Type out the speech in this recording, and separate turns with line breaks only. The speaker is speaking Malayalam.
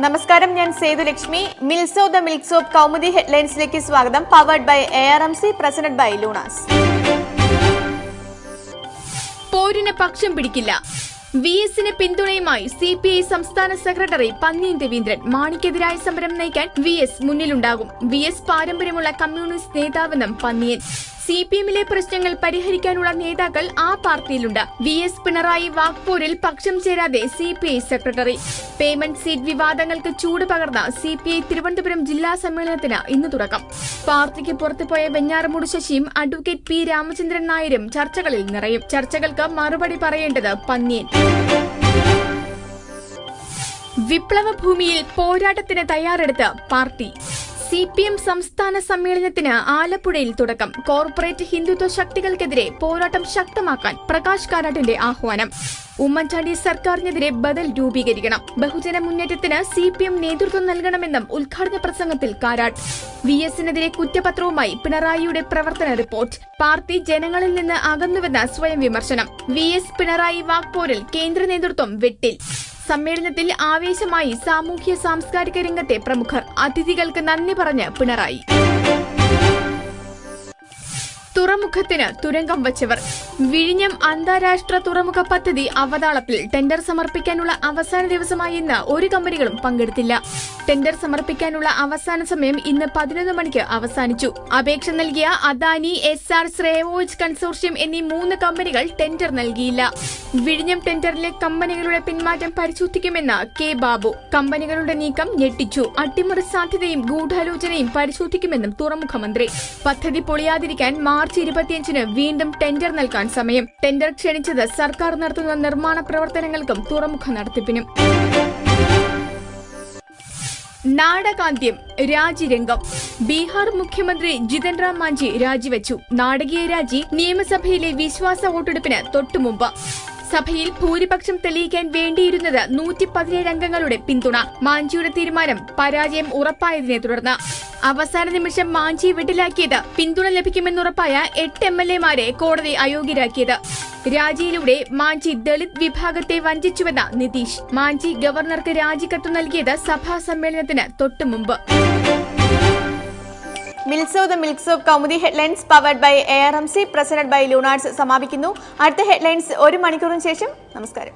നമസ്കാരം, ഞാൻ സേതുലക്ഷ്മി. മിൽസ് ഓഫ് ദ മിൽക്സ് ഓഫ് കൗമുദി ഹെഡ്ലൈൻസിലേക്ക് സ്വാഗതം. Powered by ARMC, presented by Lunars.
പോരിന് പക്ഷം പിടിക്കില്ല. VS-ന് പിന്തുണയുമായി CPI സംസ്ഥാന സെക്രട്ടറി പന്നിയൻ രവീന്ദ്രൻ. മാണിക്കെതിരായ സമരം നയിക്കാൻ VS മുന്നിലുണ്ടാകും. VS പാരമ്പര്യമുള്ള കമ്മ്യൂണിസ്റ്റ് നേതാവെന്നും പന്നിയൻ. CPM-ലെ പ്രശ്നങ്ങൾ പരിഹരിക്കാനുള്ള നേതാക്കൾ ആ പാർട്ടിയിലുണ്ട്. VS പിണറായി വാക്പോരിൽ പക്ഷം ചേരാതെ CPI സെക്രട്ടറി. പേയ്മെന്റ് സീറ്റ് വിവാദങ്ങൾക്ക് ചൂട് പകർന്ന CPI തിരുവനന്തപുരം ജില്ലാ സമ്മേളനത്തിന് ഇന്ന് തുടക്കം. പാർട്ടിക്ക് പുറത്തുപോയ വെഞ്ഞാറമൂട് ശശിയും അഡ്വക്കേറ്റ് P. രാമചന്ദ്രൻ നായരും ചർച്ചകളിൽ നിറയും. ചർച്ചകൾക്ക് മറുപടി പറയേണ്ടത് പന്നിയൻ. വിപ്ലവ ഭൂമിയിൽ പോരാട്ടത്തിന് തയ്യാറെടുത്ത് പാർട്ടി. CPM സംസ്ഥാന സമ്മേളനത്തിന് ആലപ്പുഴയിൽ തുടക്കം. കോർപ്പറേറ്റ് ഹിന്ദുത്വ ശക്തികൾക്കെതിരെ പോരാട്ടം ശക്തമാക്കാൻ പ്രകാശ് കാരാട്ടിന്റെ ആഹ്വാനം. ഉമ്മൻചാണ്ടി സർക്കാരിനെതിരെ ബദൽ രൂപീകരിക്കണം. ബഹുജന മുന്നേറ്റത്തിന് CPM നേതൃത്വം നൽകണമെന്നും ഉദ്ഘാടന പ്രസംഗത്തിൽ കാരാട്ട്. VS-നെതിരെ കുറ്റപത്രവുമായി പിണറായിയുടെ പ്രവർത്തന റിപ്പോർട്ട്. പാർട്ടി ജനങ്ങളിൽ നിന്ന് അകന്നുവെന്ന സ്വയം വിമർശനം. VS പിണറായി വാക്പോരിൽ കേന്ദ്ര നേതൃത്വം വെട്ടിൽ. സമ്മേളനത്തിൽ ആവേശമായി സാമൂഹ്യ സാംസ്കാരിക രംഗത്തെ പ്രമുഖർ. അതിഥികൾക്ക് നന്ദി പറഞ്ഞ് പിണറായി. തുറമുഖത്തിന് തുരങ്കം വച്ചവർ. വിഴിഞ്ഞം അന്താരാഷ്ട്ര തുറമുഖ പദ്ധതി അവതാളത്തിൽ. ടെൻഡർ സമർപ്പിക്കാനുള്ള അവസാന ദിവസമായി ഇന്ന് ഒരു കമ്പനികളും പങ്കെടുത്തില്ല. ടെൻഡർ സമർപ്പിക്കാനുള്ള അവസാന സമയം ഇന്ന് 11 മണിക്ക് അവസാനിച്ചു. അപേക്ഷ നൽകിയ അദാനി, SR, ശ്രേവോജ് കൺസോർഷ്യം എന്നീ 3 കമ്പനികൾ ടെൻഡർ നൽകിയില്ല. വിഴിഞ്ഞം ടെൻഡറിലെ കമ്പനികളുടെ പിന്മാറ്റം പരിശോധിക്കുമെന്ന് K. ബാബു. കമ്പനികളുടെ നീക്കം ഞെട്ടിച്ചു. അട്ടിമറി സാധ്യതയും ഗൂഢാലോചനയും പരിശോധിക്കുമെന്നും തുറമുഖ മന്ത്രി. പദ്ധതി പൊളിയാതിരിക്കാൻ മാർച്ച് 25-ന് വീണ്ടും ടെൻഡർ നൽകാൻ സമയം. ടെൻഡർ ക്ഷണിച്ചത് സർക്കാർ നടത്തുന്ന നിർമ്മാണ പ്രവർത്തനങ്ങൾക്കും തുറമുഖ നടത്തിപ്പിനും. നാടകാന്ത്യം, രാജിരംഗം. ബീഹാർ മുഖ്യമന്ത്രി ജിതൻ റാം മാഞ്ചി രാജിവെച്ചു. നാടകീയ രാജി നിയമസഭയിലെ വിശ്വാസ വോട്ടെടുപ്പിന് തൊട്ടുമുമ്പ്. സഭയിൽ ഭൂരിപക്ഷം തെളിയിക്കാൻ വേണ്ടിയിരുന്നത് 117 അംഗങ്ങളുടെ പിന്തുണ. മാഞ്ചിയുടെ തീരുമാനം പരാജയം ഉറപ്പായതിനെ തുടർന്ന് അവസാന നിമിഷം മാഞ്ചി വെട്ടിലാക്കിയത്. പിന്തുണ ലഭിക്കുമെന്നുറപ്പായ 8 MLA-മാരെ കോടതി അയോഗ്യരാക്കിയത്. രാജിയിലൂടെ മാഞ്ചി ദളിത് വിഭാഗത്തെ വഞ്ചിച്ചുവെന്ന നിതീഷ്. മാഞ്ചി ഗവർണർക്ക് രാജിക്കത്ത് നൽകിയത് സഭാ സമ്മേളനത്തിന് തൊട്ടുമുമ്പ്.
മിൽസ് ഓഫ് ദ മിൽക്സ് ഓഫ് Kaumudi headlines powered by ARMC, presented by ലൂണാസ് സമാപിക്കുന്നു. അടുത്ത ഹെഡ്ലൈൻസ് 1 മണിക്കൂറിന് ശേഷം. നമസ്കാരം.